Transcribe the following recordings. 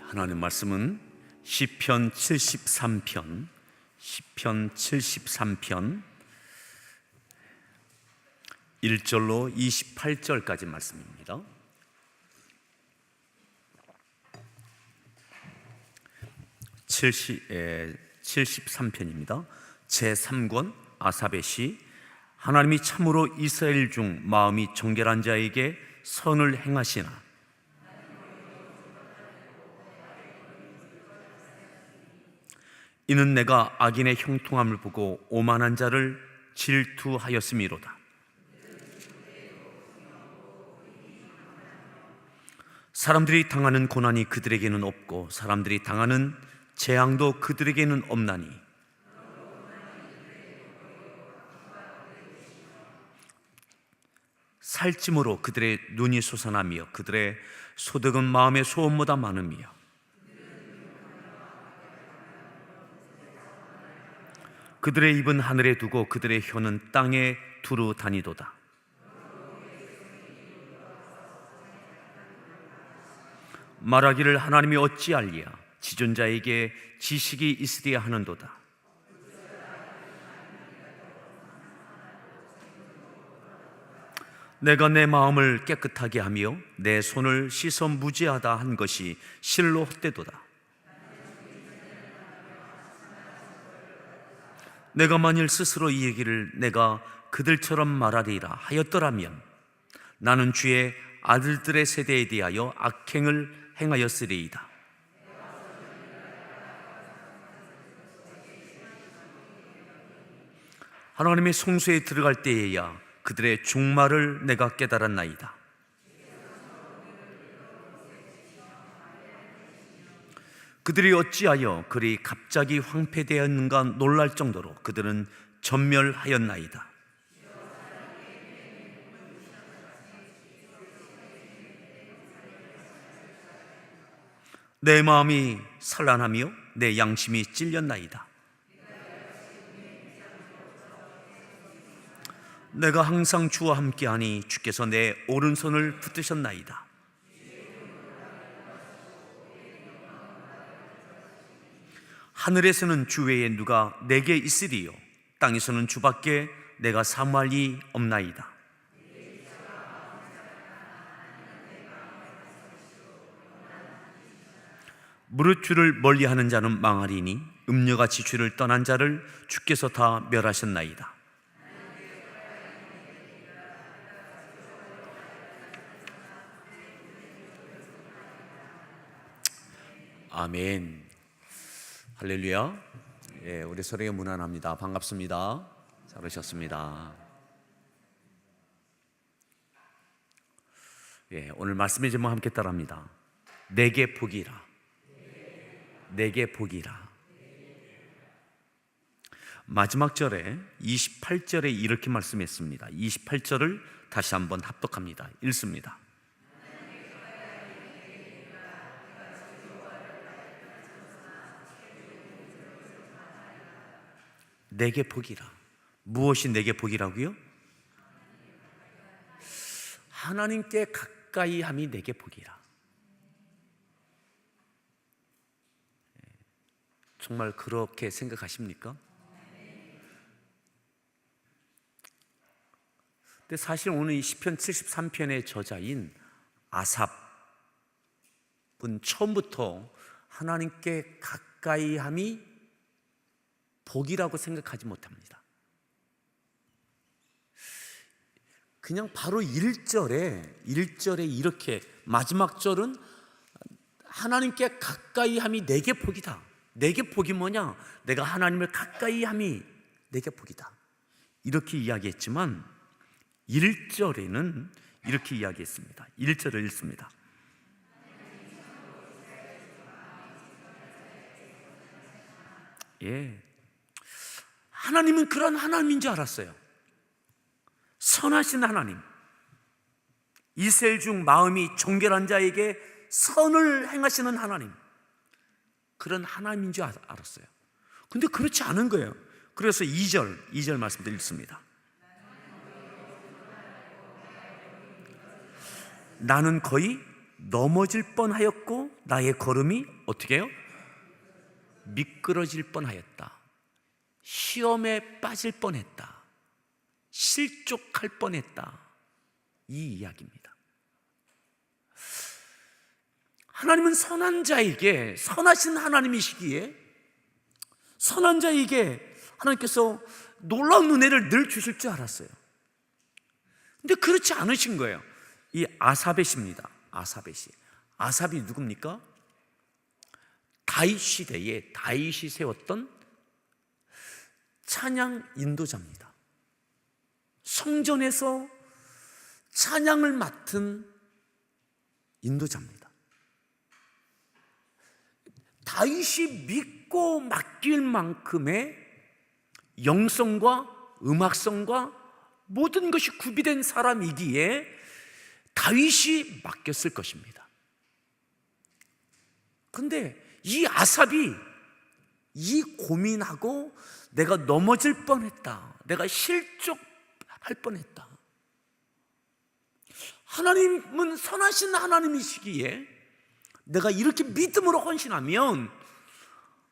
하나님 말씀은 시편 73편 1절로 28절까지 말씀입니다. 73편입니다. 제3권 아삽의 시. 하나님이 참으로 이스라엘 중 마음이 정결한 자에게 선을 행하시나 이는 내가 악인의 형통함을 보고 오만한 자를 질투하였음이로다. 사람들이 당하는 고난이 그들에게는 없고 사람들이 당하는 재앙도 그들에게는 없나니 살찜으로 그들의 눈이 솟아나며 그들의 소득은 마음의 소원보다 많으며 그들의 입은 하늘에 두고 그들의 혀는 땅에 두루 다니도다. 말하기를 하나님이 어찌알리야 지존자에게 지식이 있으리야 하는도다. 내가 내 마음을 깨끗하게 하며 내 손을 씻어 무지하다 한 것이 실로 헛되도다. 내가 만일 스스로 이 얘기를 내가 그들처럼 말하리라 하였더라면 나는 주의 아들들의 세대에 대하여 악행을 행하였으리이다. 하나님의 성소에 들어갈 때에야 그들의 종말을 내가 깨달았나이다. 그들이 어찌하여 그리 갑자기 황폐되었는가 놀랄 정도로 그들은 전멸하였나이다. 내 마음이 산란하며 내 양심이 찔렸나이다. 내가 항상 주와 함께하니 주께서 내 오른손을 붙드셨나이다. 하늘에서는 주 외에 누가 내게 있으리요 땅에서는 주밖에 내가 사모할 이 없나이다. 무릇 주를 멀리하는 자는 망하리니 음녀같이 주를 떠난 자를 주께서 다 멸하셨나이다. 아멘. 할렐루야. 예, 우리 서로에게 문안합니다. 반갑습니다. 잘 오셨습니다. 예, 오늘 말씀의 제목 함께 따라합니다. 내게 복이라. 내게 복이라. 마지막 절에 28절에 이렇게 말씀했습니다. 28절을 다시 한번 합독합니다. 읽습니다. 내게 복이라. 무엇이 내게 복이라고요? 하나님께 가까이 함이 내게 복이라. 정말 그렇게 생각하십니까? 근데 사실 오늘 이 시편 73편의 저자인 아삽은 처음부터 하나님께 가까이 함이 복이라고 생각하지 못합니다. 그냥 바로 1절에 이렇게 마지막 절은 하나님께 가까이 함이 내게 복이다. 내게 복이 뭐냐? 내가 하나님을 가까이 함이 내게 복이다. 이렇게 이야기했지만 1절에는 이렇게 이야기했습니다. 1절을 읽습니다. 예. 하나님은 그런 하나님인 줄 알았어요. 선하신 하나님, 이스라엘 중 마음이 정결한 자에게 선을 행하시는 하나님, 그런 하나님인 줄 알았어요. 근데 그렇지 않은 거예요. 그래서 2절 말씀도 읽습니다. 나는 거의 넘어질 뻔하였고 나의 걸음이 어떻게 해요? 미끄러질 뻔하였다. 시험에 빠질 뻔했다. 실족할 뻔했다. 이 이야기입니다. 하나님은 선한 자에게, 선하신 하나님이시기에 선한 자에게 하나님께서 놀라운 은혜를 늘 주실 줄 알았어요. 근데 그렇지 않으신 거예요. 이 아사벳입니다. 아삽이 누굽니까? 다윗 시대에 다윗이 세웠던 찬양 인도자입니다. 성전에서 찬양을 맡은 인도자입니다. 다윗이 믿고 맡길 만큼의 영성과 음악성과 모든 것이 구비된 사람이기에 다윗이 맡겼을 것입니다. 그런데 이 아삽이 이 고민하고 내가 넘어질 뻔했다, 내가 실족할 뻔했다. 하나님은 선하신 하나님이시기에 내가 이렇게 믿음으로 헌신하면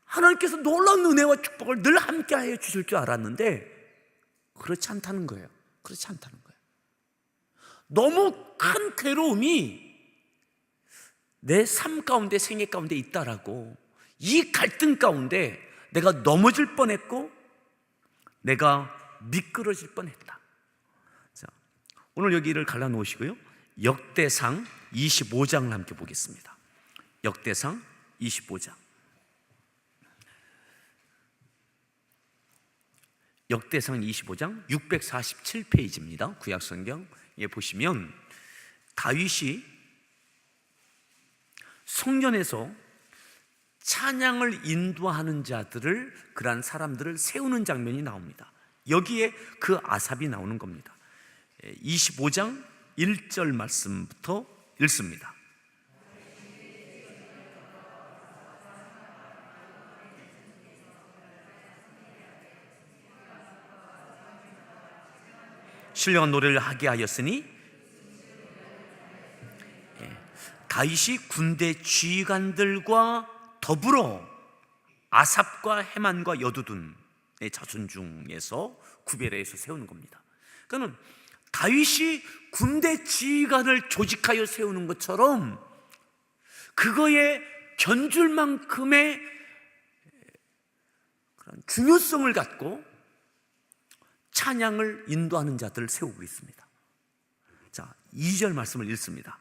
하나님께서 놀라운 은혜와 축복을 늘 함께하여 주실 줄 알았는데 그렇지 않다는 거예요. 그렇지 않다는 거예요. 너무 큰 괴로움이 내 삶 가운데, 생애 가운데 있다라고, 이 갈등 가운데 내가 넘어질 뻔했고 내가 미끄러질 뻔했다. 자, 오늘 여기를 갈라놓으시고요, 역대상 25장을 함께 보겠습니다. 역대상 25장. 역대상 25장 647페이지입니다. 구약성경에 보시면 다윗이 성전에서 찬양을 인도하는 자들을, 그러한 사람들을 세우는 장면이 나옵니다. 여기에 그 아삽이 나오는 겁니다. 25장 1절 말씀부터 읽습니다. 신령한 노래를 하게 하였으니, 다윗이 군대 지휘관들과 더불어 아삽과 헤만과 여두둔의 자손 중에서 구별해서 세우는 겁니다. 그러니까 다윗이 군대 지휘관을 조직하여 세우는 것처럼 그거에 견줄 만큼의 그런 중요성을 갖고 찬양을 인도하는 자들을 세우고 있습니다. 자, 2절 말씀을 읽습니다.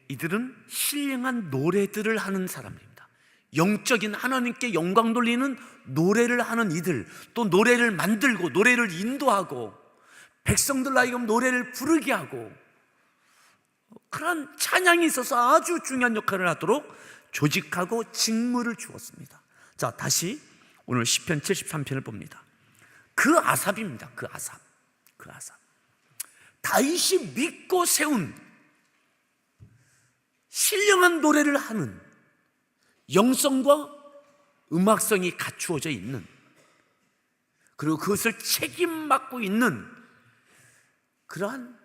이들은 신령한 노래들을 하는 사람입니다. 영적인 하나님께 영광 돌리는 노래를 하는 이들, 또 노래를 만들고 노래를 인도하고 백성들 하여금 노래를 부르게 하고, 그런 찬양이 있어서 아주 중요한 역할을 하도록 조직하고 직무를 주었습니다. 자, 다시 오늘 시편 73편을 봅니다. 그 아삽입니다. 그 아삽. 다윗이 믿고 세운 신령한 노래를 하는, 영성과 음악성이 갖추어져 있는, 그리고 그것을 책임 맡고 있는 그러한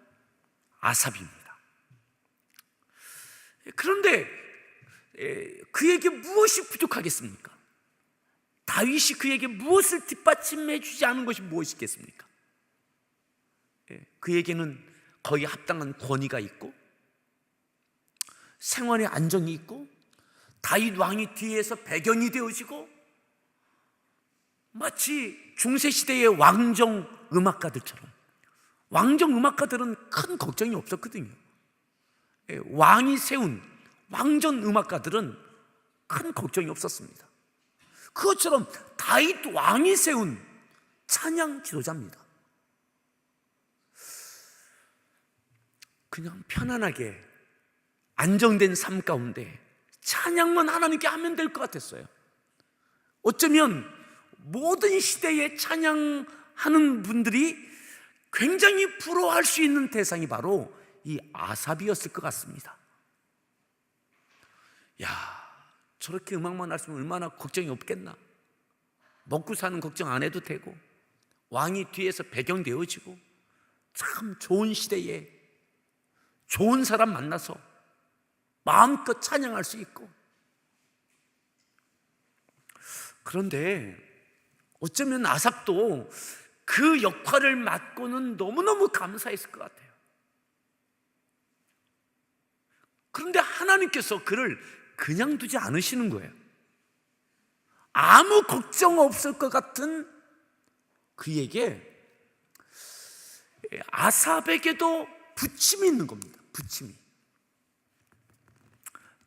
아삽입니다. 그런데 그에게 무엇이 부족하겠습니까? 다윗이 그에게 무엇을 뒷받침해 주지 않은 것이 무엇이 있겠습니까? 그에게는 거의 합당한 권위가 있고 생활의 안정이 있고 다윗 왕이 뒤에서 배경이 되어지고, 마치 중세시대의 왕정 음악가들처럼, 왕정 음악가들은 큰 걱정이 없었거든요. 왕이 세운 왕정 음악가들은 큰 걱정이 없었습니다. 그것처럼 다윗 왕이 세운 찬양 지도자입니다. 그냥 편안하게 안정된 삶 가운데 찬양만 하나님께 하면 될 것 같았어요. 어쩌면 모든 시대에 찬양하는 분들이 굉장히 부러워할 수 있는 대상이 바로 이 아삽이었을 것 같습니다. 야, 저렇게 음악만 할 수 있으면 얼마나 걱정이 없겠나. 먹고 사는 걱정 안 해도 되고, 왕이 뒤에서 배경 되어지고, 참 좋은 시대에 좋은 사람 만나서 마음껏 찬양할 수 있고. 그런데 어쩌면 아삽도 그 역할을 맡고는 너무너무 감사했을 것 같아요. 그런데 하나님께서 그를 그냥 두지 않으시는 거예요. 아무 걱정 없을 것 같은 그에게, 아삽에게도 부침이 있는 겁니다. 부침이.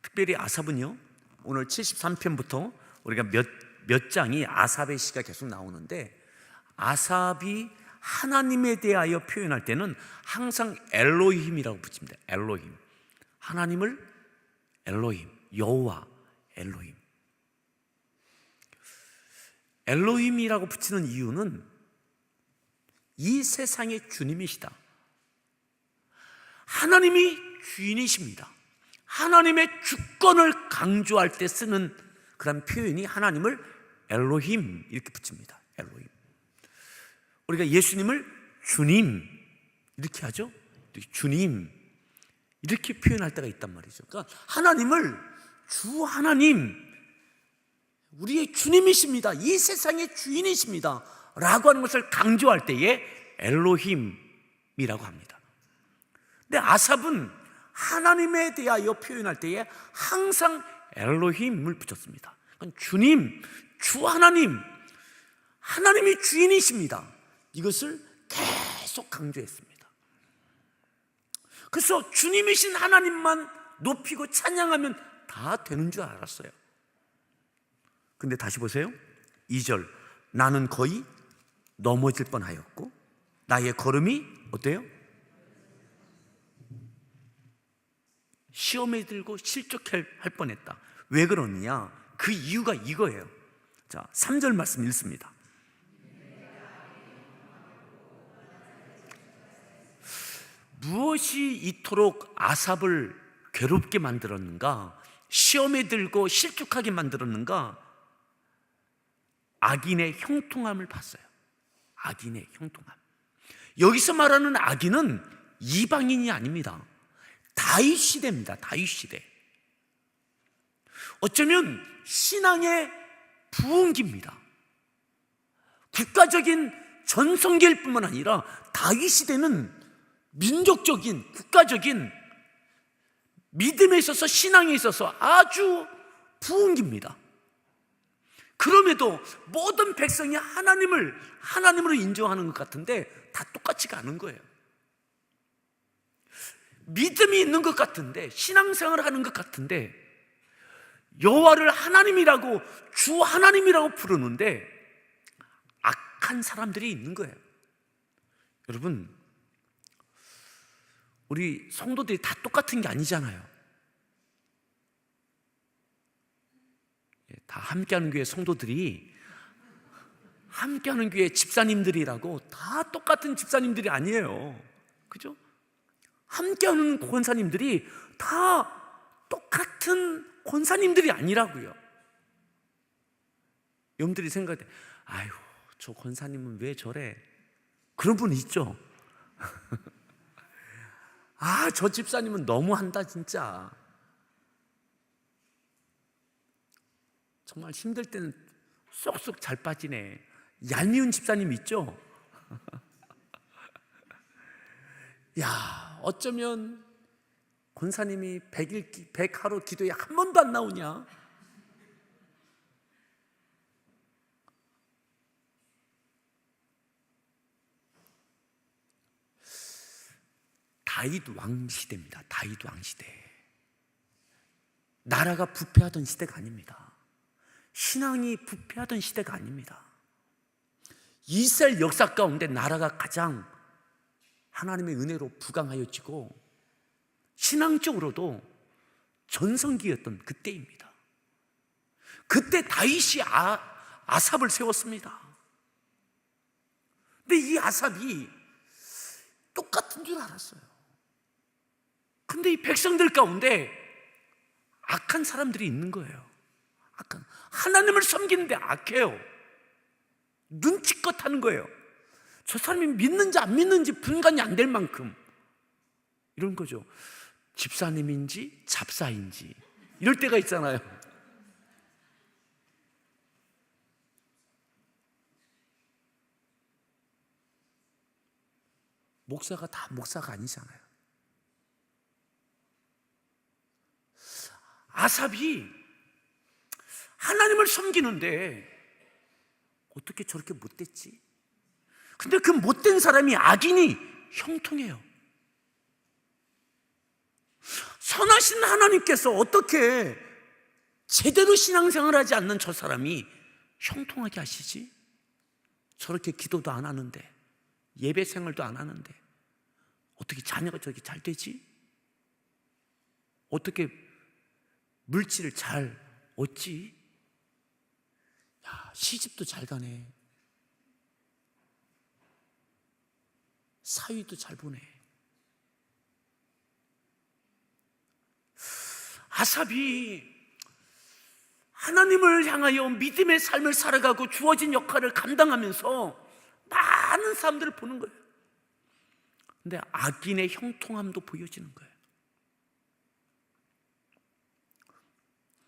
특별히 아삽은요, 오늘 73편부터 우리가 몇 장이 아삽의 시가 계속 나오는데, 아삽이 하나님에 대하여 표현할 때는 항상 엘로힘이라고 붙입니다. 엘로힘. 하나님을 엘로힘, 여호와, 엘로힘. 엘로힘이라고 붙이는 이유는 이 세상의 주님이시다. 하나님이 주인이십니다. 하나님의 주권을 강조할 때 쓰는 그런 표현이 하나님을 엘로힘 이렇게 붙입니다. 엘로힘. 우리가 예수님을 주님 이렇게 하죠. 주님 이렇게 표현할 때가 있단 말이죠. 그러니까 하나님을 주 하나님, 우리의 주님이십니다, 이 세상의 주인이십니다 라고 하는 것을 강조할 때에 엘로힘이라고 합니다. 근데 아삽은 하나님에 대하여 표현할 때에 항상 엘로힘을 붙였습니다. 그러니까 주님, 주 하나님, 하나님이 주인이십니다, 이것을 계속 강조했습니다. 그래서 주님이신 하나님만 높이고 찬양하면 다 되는 줄 알았어요. 근데 다시 보세요. 2절, 나는 거의 넘어질 뻔하였고 나의 걸음이 어때요? 시험에 들고 실족할 뻔했다. 왜 그러느냐? 그 이유가 이거예요. 자, 3절 말씀 읽습니다. 무엇이 이토록 아삽을 괴롭게 만들었는가? 시험에 들고 실족하게 만들었는가? 악인의 형통함을 봤어요. 악인의 형통함. 여기서 말하는 악인은 이방인이 아닙니다. 다윗 시대입니다. 다윗 시대. 어쩌면 신앙의 부흥기입니다. 국가적인 전성기일 뿐만 아니라 다윗 시대는 민족적인, 국가적인 믿음에 있어서, 신앙에 있어서 아주 부흥기입니다. 그럼에도 모든 백성이 하나님으로 인정하는 것 같은데 다 똑같지가 않은 거예요. 믿음이 있는 것 같은데, 신앙생활을 하는 것 같은데 여호와를 하나님이라고, 주 하나님이라고 부르는데 악한 사람들이 있는 거예요. 여러분, 우리 성도들이 다 똑같은 게 아니잖아요. 다 함께하는 교회 성도들이, 함께하는 교회 집사님들이라고 다 똑같은 집사님들이 아니에요. 그죠? 함께하는 권사님들이 다 똑같은 권사님들이 아니라고요. 여러분들이 생각할 때, 아유, 저 권사님은 왜 저래? 그런 분 있죠? 아, 저 집사님은 너무한다 진짜. 정말 힘들 때는 쏙쏙 잘 빠지네. 얄미운 집사님 있죠? 야, 어쩌면 권사님이 100하루 기도에 한 번도 안 나오냐? 다윗 왕 시대입니다. 다윗 왕 시대. 나라가 부패하던 시대가 아닙니다. 신앙이 부패하던 시대가 아닙니다. 이스라엘 역사 가운데 나라가 가장 하나님의 은혜로 부강하여지고 신앙적으로도 전성기였던 그때입니다. 그때 다윗이 아삽을 세웠습니다. 근데 이 아삽이 똑같은 줄 알았어요. 근데 이 백성들 가운데 악한 사람들이 있는 거예요. 악한, 하나님을 섬기는데 악해요. 눈치껏 하는 거예요. 저 사람이 믿는지 안 믿는지 분간이 안 될 만큼 이런 거죠. 집사님인지 잡사인지 이럴 때가 있잖아요. 목사가 다 목사가 아니잖아요. 아삽이 하나님을 섬기는데 어떻게 저렇게 못됐지? 근데 그 못된 사람이 악인이 형통해요. 선하신 하나님께서 어떻게 제대로 신앙생활을 하지 않는 저 사람이 형통하게 하시지? 저렇게 기도도 안 하는데, 예배 생활도 안 하는데 어떻게 자녀가 저렇게 잘 되지? 어떻게 물질을 잘 얻지? 야, 시집도 잘 가네, 사위도 잘 보네. 아삽이 하나님을 향하여 믿음의 삶을 살아가고 주어진 역할을 감당하면서 많은 사람들을 보는 거예요. 근데 악인의 형통함도 보여지는 거예요.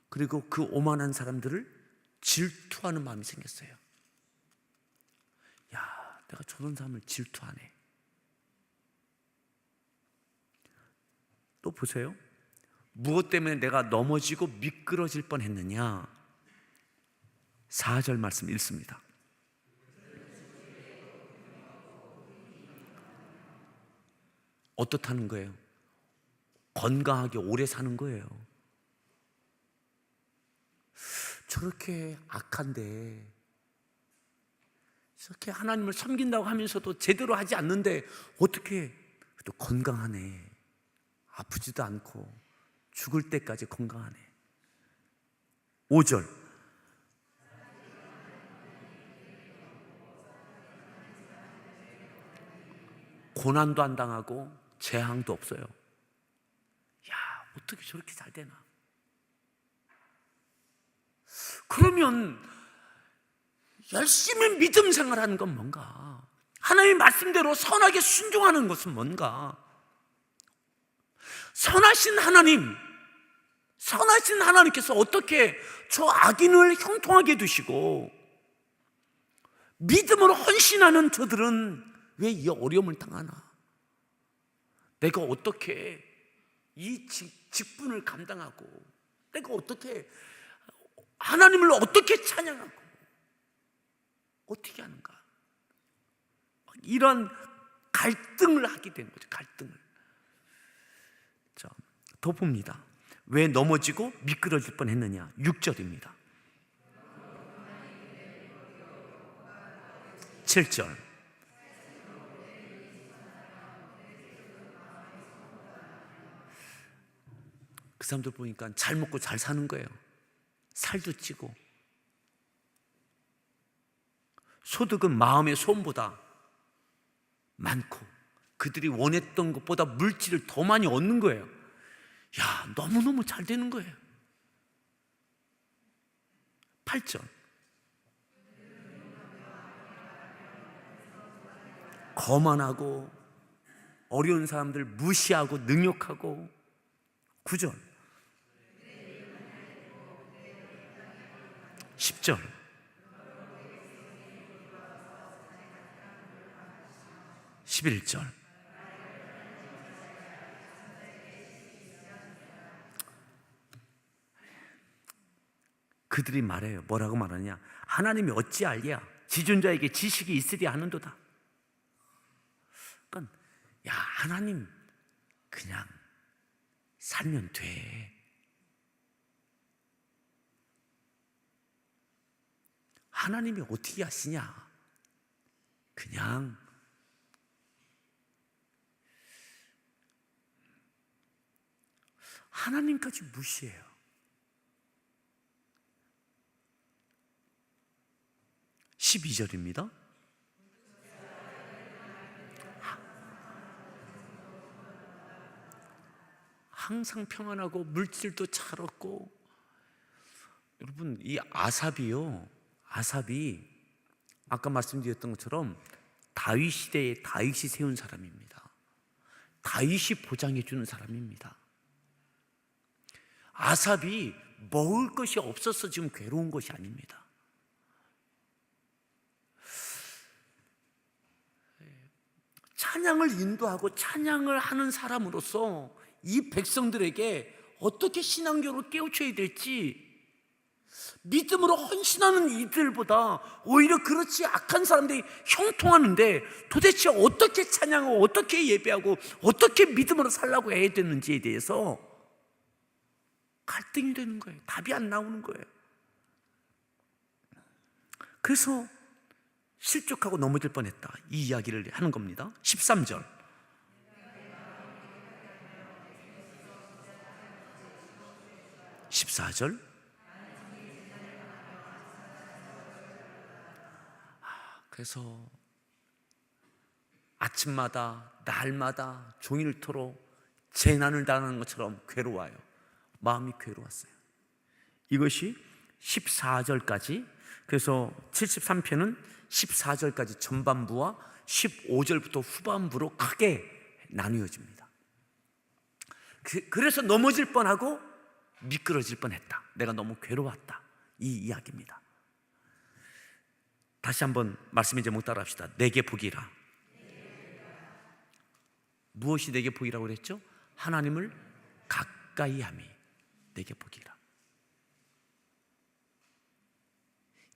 그리고 그 오만한 사람들을 질투하는 마음이 생겼어요. 야, 내가 저런 사람을 질투하네. 또 보세요. 무엇 때문에 내가 넘어지고 미끄러질 뻔했느냐? 4절 말씀 읽습니다. 어떻다는 거예요? 건강하게 오래 사는 거예요. 저렇게 악한데, 저렇게 하나님을 섬긴다고 하면서도 제대로 하지 않는데 어떻게 또 건강하네, 아프지도 않고 죽을 때까지 건강하네. 5절, 고난도 안 당하고 재앙도 없어요. 야, 어떻게 저렇게 잘 되나? 그러면 열심히 믿음 생활하는 건 뭔가? 하나님의 말씀대로 선하게 순종하는 것은 뭔가? 선하신 하나님께서 어떻게 저 악인을 형통하게 두시고 믿음으로 헌신하는 저들은 왜 이 어려움을 당하나? 내가 어떻게 이 직분을 감당하고, 내가 어떻게 하나님을 어떻게 찬양하고 어떻게 하는가? 이런 갈등을 하게 된 거죠. 갈등을. 자, 더 봅니다. 왜 넘어지고 미끄러질 뻔했느냐? 6절입니다. 7절. 그 사람들 보니까 잘 먹고 잘 사는 거예요. 살도 찌고 소득은 마음의 소원보다 많고 그들이 원했던 것보다 물질을 더 많이 얻는 거예요. 야, 너무너무 잘 되는 거예요. 8절. 거만하고 어려운 사람들 무시하고 능욕하고. 9절. 10절. (11절) 그들이 말해요. 뭐라고 말하냐? 하나님이 어찌 알랴? 지존자에게 지식이 있으리 하는도다. 그러니까 야, 하나님 그냥 살면 돼. 하나님이 어떻게 하시냐? 그냥 하나님까지 무시해요. (12절입니다) 항상 평안하고 물질도 잘 얻고. 여러분, 이 아삽이 아까 말씀드렸던 것처럼 다윗 시대에 다윗이 세운 사람입니다. 다윗이 보장해 주는 사람입니다. 아삽이 먹을 것이 없어서 지금 괴로운 것이 아닙니다. 찬양을 인도하고 찬양을 하는 사람으로서 이 백성들에게 어떻게 신앙적으로 깨우쳐야 될지, 믿음으로 헌신하는 이들보다 오히려 그렇지 악한 사람들이 형통하는데 도대체 어떻게 찬양하고 어떻게 예배하고 어떻게 믿음으로 살라고 해야 되는지에 대해서 갈등이 되는 거예요. 답이 안 나오는 거예요. 그래서 실족하고 넘어질 뻔했다, 이 이야기를 하는 겁니다. 13절, (14절) 그래서 아침마다 날마다 종일토록 재난을 당하는 것처럼 괴로워요. 마음이 괴로웠어요. 이것이 14절까지, 그래서 73편은 14절까지 전반부와 15절부터 후반부로 크게 나누어집니다. 그래서 넘어질 뻔하고 미끄러질 뻔했다, 내가 너무 괴로웠다, 이 이야기입니다. 다시 한번 말씀의 제목 따라합시다. 내게 복이라. 무엇이 내게 복이라고 그랬죠? 하나님을 가까이 함이 내게 복이라.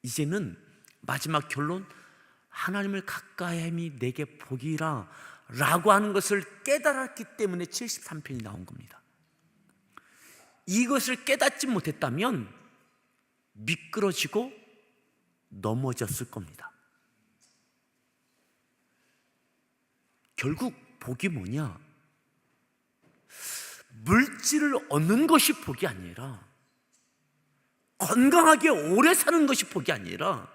이제는 마지막 결론, 하나님을 가까이 함이 내게 복이라 라고 하는 것을 깨달았기 때문에 73편이 나온 겁니다. 이것을 깨닫지 못했다면 미끄러지고 넘어졌을 겁니다. 결국 복이 뭐냐? 물질을 얻는 것이 복이 아니라, 건강하게 오래 사는 것이 복이 아니라,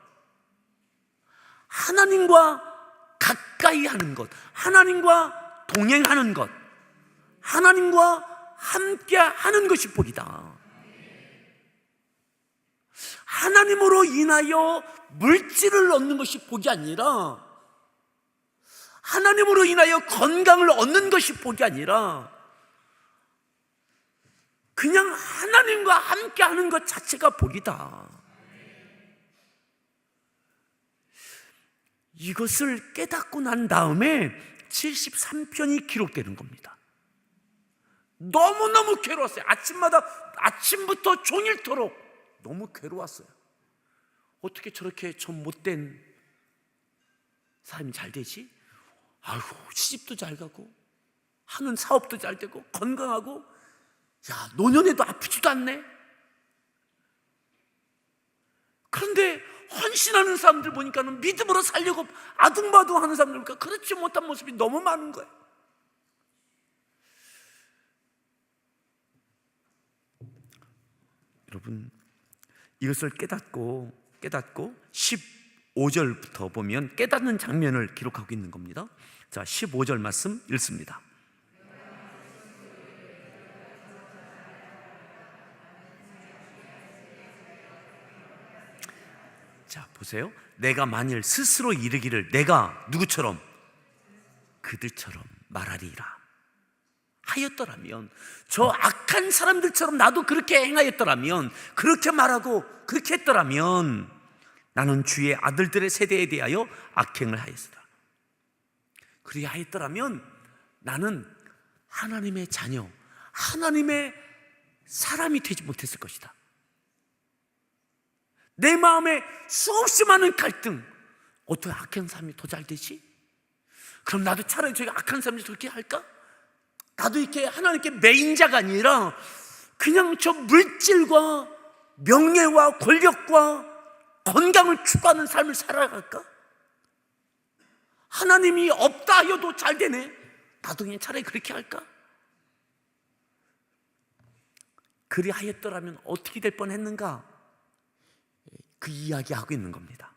하나님과 가까이 하는 것, 하나님과 동행하는 것, 하나님과 함께 하는 것이 복이다. 하나님으로 인하여 물질을 얻는 것이 복이 아니라, 하나님으로 인하여 건강을 얻는 것이 복이 아니라, 그냥 하나님과 함께 하는 것 자체가 복이다. 이것을 깨닫고 난 다음에 73편이 기록되는 겁니다. 너무너무 괴로웠어요. 아침부터 종일토록 너무 괴로웠어요. 어떻게 저렇게 저 못된 사람이 잘 되지? 아이고, 시집도 잘 가고 하는 사업도 잘 되고 건강하고, 야, 노년에도 아프지도 않네. 그런데 헌신하는 사람들 보니까는 믿음으로 살려고 아둥바둥 하는 사람들 보니까 그렇지 못한 모습이 너무 많은 거예요. 여러분, 이것을 깨닫고 15절부터 보면 깨닫는 장면을 기록하고 있는 겁니다. 자, 15절 말씀 읽습니다. 자, 보세요. 내가 만일 스스로 이르기를 내가 누구처럼? 그들처럼 말하리라 하였더라면, 저 악한 사람들처럼 나도 그렇게 행하였더라면, 그렇게 말하고 그렇게 했더라면 나는 주의 아들들의 세대에 대하여 악행을 하였으라. 그리하였더라면 나는 하나님의 자녀, 하나님의 사람이 되지 못했을 것이다. 내 마음에 수없이 많은 갈등, 어떻게 악한 사람이 더 잘 되지? 그럼 나도 차라리 저기 악한 사람이 그렇게 할까? 나도 이렇게 하나님께 매인자가 아니라 그냥 저 물질과 명예와 권력과 건강을 추구하는 삶을 살아갈까? 하나님이 없다 하여도 잘 되네, 나도 그냥 차라리 그렇게 할까? 그리하였더라면 어떻게 될 뻔했는가? 그 이야기하고 있는 겁니다.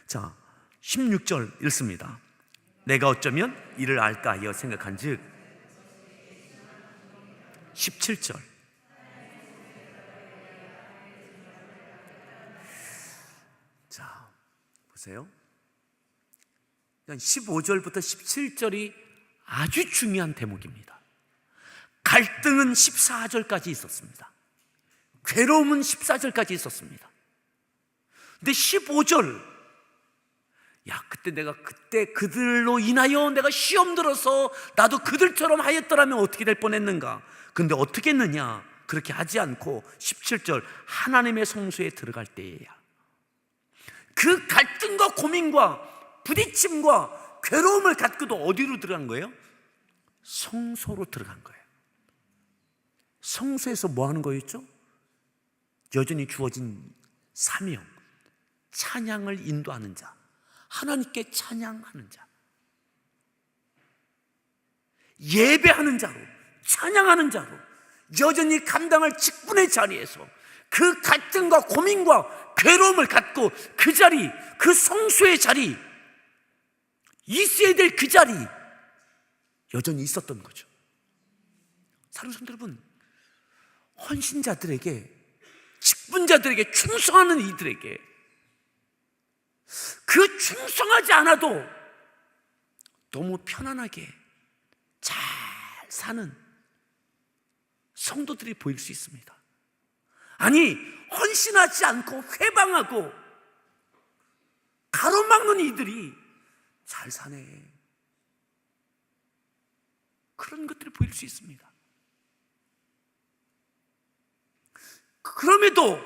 자, 16절 읽습니다. 내가 어쩌면 이를 알까 하여 생각한즉, 17절. 자, 보세요. 15절부터 17절이 아주 중요한 대목입니다. 갈등은 14절까지 있었습니다. 괴로움은 14절까지 있었습니다. 근데 15절, 그때 그들로 인하여 내가 시험 들어서 나도 그들처럼 하였더라면 어떻게 될 뻔했는가. 근데 어떻게 했느냐? 그렇게 하지 않고 17절, 하나님의 성소에 들어갈 때에야 그 갈등과 고민과 부딪힘과 괴로움을 갖고도 어디로 들어간 거예요? 성소로 들어간 거예요. 성소에서 뭐 하는 거였죠? 여전히 주어진 사명, 찬양을 인도하는 자, 하나님께 찬양하는 자, 예배하는 자로, 찬양하는 자로 여전히 감당할 직분의 자리에서 그 갈등과 고민과 괴로움을 갖고 그 자리, 그 성소의 자리, 있어야 될 그 자리 여전히 있었던 거죠. 사랑하는 성도 여러분, 헌신자들에게, 직분자들에게, 충성하는 이들에게 그 충성하지 않아도 너무 편안하게 잘 사는 성도들이 보일 수 있습니다. 아니, 헌신하지 않고 회방하고 가로막는 이들이 잘 사네, 그런 것들이 보일 수 있습니다. 그럼에도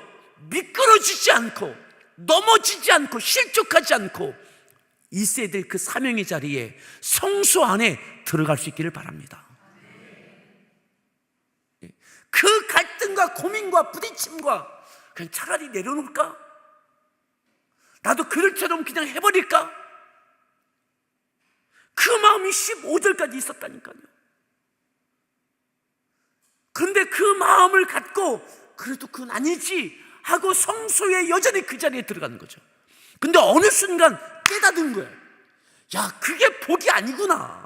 미끄러지지 않고 넘어지지 않고 실족하지 않고 있어야 될 그 사명의 자리에, 성소 안에 들어갈 수 있기를 바랍니다. 그 갈등과 고민과 부딪힘과 그냥 차라리 내려놓을까? 나도 그들처럼 그냥 해버릴까? 그 마음이 15절까지 있었다니까요. 그런데 그 마음을 갖고 그래도 그건 아니지 하고 성소에 여전히 그 자리에 들어가는 거죠. 근데 어느 순간 깨닫는 거예요. 야, 그게 복이 아니구나.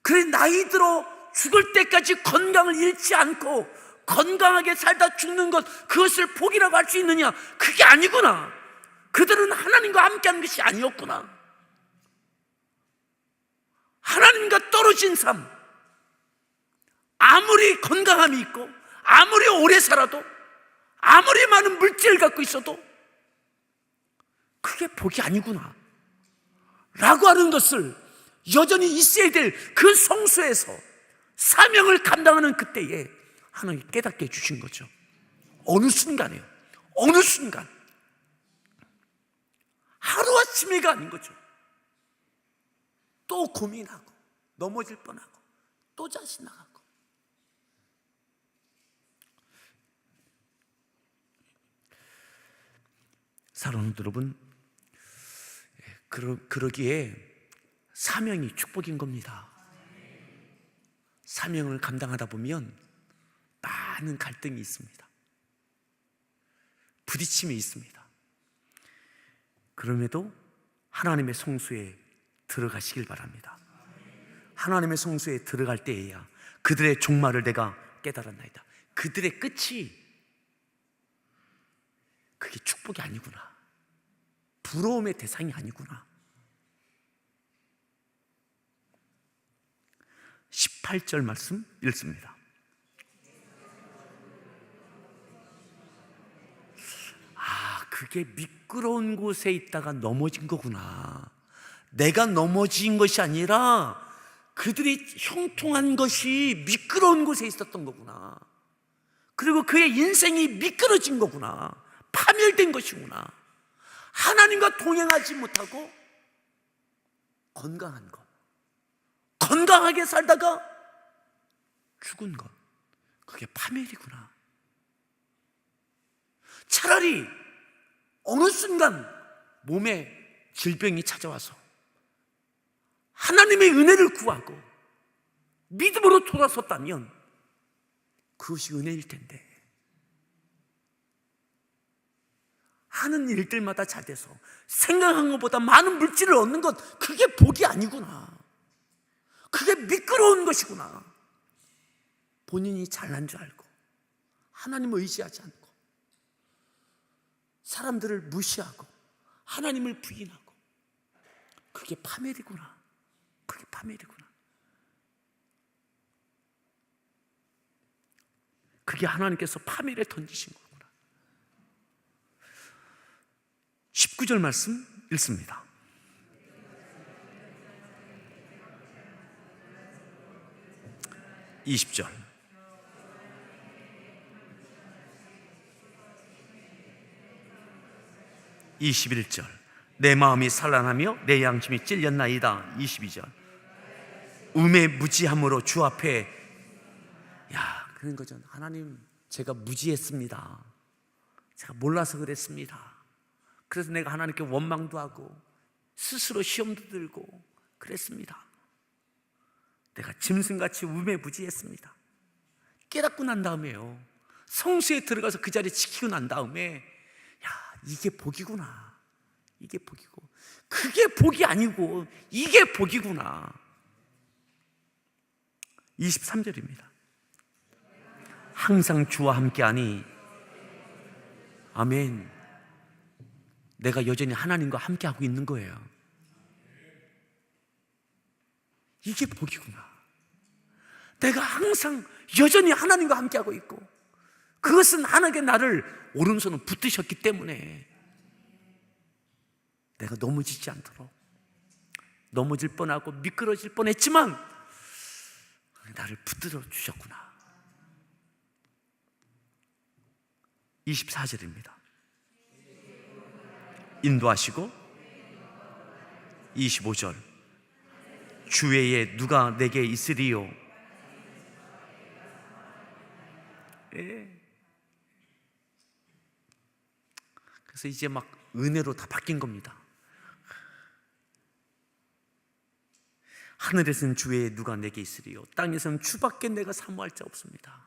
그래, 나이 들어 죽을 때까지 건강을 잃지 않고 건강하게 살다 죽는 것, 그것을 복이라고 할 수 있느냐? 그게 아니구나. 그들은 하나님과 함께하는 것이 아니었구나. 하나님과 떨어진 삶, 아무리 건강함이 있고 아무리 오래 살아도 아무리 많은 물질을 갖고 있어도 그게 복이 아니구나 라고 하는 것을 여전히 있어야 될 그 성소에서 사명을 감당하는 그때에 하나님이 깨닫게 해주신 거죠. 어느 순간에요. 어느 순간, 하루아침에가 아닌 거죠. 또 고민하고 넘어질 뻔하고 또 자신나가고. 사랑하는 여러분, 그러기에 사명이 축복인 겁니다. 사명을 감당하다 보면 많은 갈등이 있습니다. 부딪힘이 있습니다. 그럼에도 하나님의 성소에 들어가시길 바랍니다. 하나님의 성소에 들어갈 때에야 그들의 종말을 내가 깨달았나이다. 그들의 끝이 그게 축복이 아니구나, 부러움의 대상이 아니구나. 18절 말씀 읽습니다. 그게 미끄러운 곳에 있다가 넘어진 거구나. 내가 넘어진 것이 아니라 그들이 형통한 것이 미끄러운 곳에 있었던 거구나. 그리고 그의 인생이 미끄러진 거구나. 파멸된 것이구나. 하나님과 동행하지 못하고 건강한 것, 건강하게 살다가 죽은 것, 그게 파멸이구나. 차라리 어느 순간 몸에 질병이 찾아와서 하나님의 은혜를 구하고 믿음으로 돌아섰다면 그것이 은혜일 텐데, 하는 일들마다 잘 돼서 생각한 것보다 많은 물질을 얻는 것, 그게 복이 아니구나. 그게 미끄러운 것이구나. 본인이 잘난 줄 알고 하나님을 의지하지 않고 사람들을 무시하고 하나님을 부인하고, 그게 파멸이구나. 그게 파멸이구나. 그게 하나님께서 파멸에 던지신 거구나. 19절 말씀 읽습니다. (20절) 21절 내 마음이 산란하며 내 양심이 찔렸나이다. 22절 음의 무지함으로 주 앞에, 그런 거죠. 하나님, 제가 무지했습니다. 제가 몰라서 그랬습니다. 그래서 내가 하나님께 원망도 하고 스스로 시험도 들고 그랬습니다. 내가 짐승같이 우매무지했습니다. 깨닫고 난 다음에요, 성수에 들어가서 그 자리에 지키고 난 다음에, 이게 복이구나. 이게 복이고, 그게 복이 아니고 이게 복이구나. 23절입니다. 항상 주와 함께하니, 아멘. 내가 여전히 하나님과 함께하고 있는 거예요. 이게 복이구나. 내가 항상 여전히 하나님과 함께하고 있고, 그것은 하나님께 나를 오른손을 붙드셨기 때문에 내가 넘어지지 않도록, 넘어질 뻔하고 미끄러질 뻔했지만 나를 붙들어 주셨구나. 24절입니다. 인도하시고, 25절 주 외에 누가 내게 있으리요. 그래서 이제 막 은혜로 다 바뀐 겁니다. 하늘에서는 주 외에 누가 내게 있으리요. 땅에서는 주밖에 내가 사모할 자 없습니다.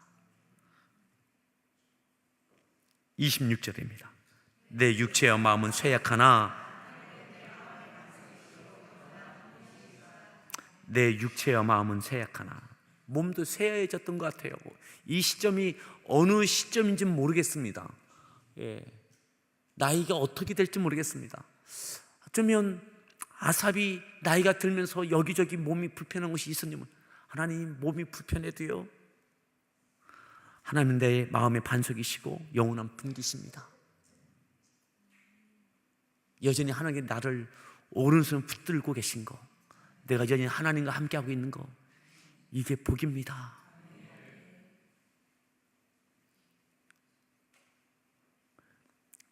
26절입니다. 내 육체와 마음은 쇠약하나, 내 육체와 마음은 쇠약하나, 몸도 쇠해졌던 것 같아요. 이 시점이 어느 시점인지는 모르겠습니다. 나이가 어떻게 될지 모르겠습니다. 어쩌면 아삽이 나이가 들면서 여기저기 몸이 불편한 것이 있었냐면, 하나님, 몸이 불편해도요, 하나님은 내 마음의 반석이시고 영원한 분기십니다. 여전히 하나님께 나를 오른손 붙들고 계신 거, 내가 여전히 하나님과 함께하고 있는 거, 이게 복입니다.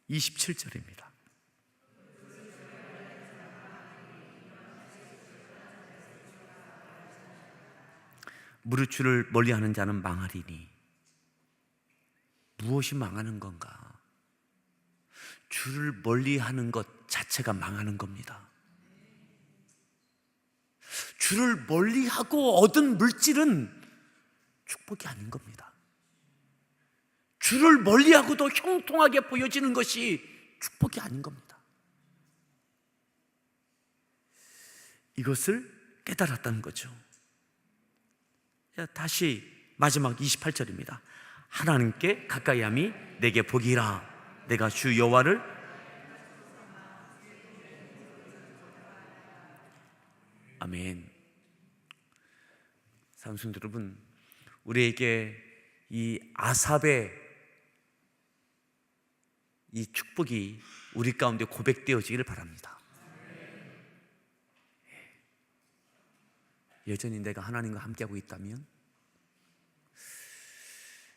(27절입니다) 무릇 주를 멀리하는 자는 망하리니. 무엇이 망하는 건가? 주를 멀리하는 것 자체가 망하는 겁니다. 주를 멀리하고 얻은 물질은 축복이 아닌 겁니다. 주를 멀리하고도 형통하게 보여지는 것이 축복이 아닌 겁니다. 이것을 깨달았다는 거죠. 다시 마지막 28절입니다. 하나님께 가까이함이 내게 복이라. 내가 주 여호와를, 아멘. 사랑하는 성도 여러분, 우리에게 이 아삽의 이 축복이 우리 가운데 고백되어지기를 바랍니다. 여전히 내가 하나님과 함께하고 있다면,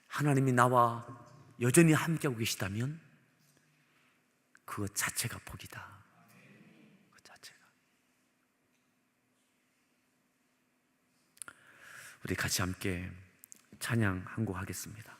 하나님이 나와 여전히 함께하고 계시다면, 그것 자체가 복이다. 그 자체가. 우리 같이 함께 찬양 한 곡 하겠습니다.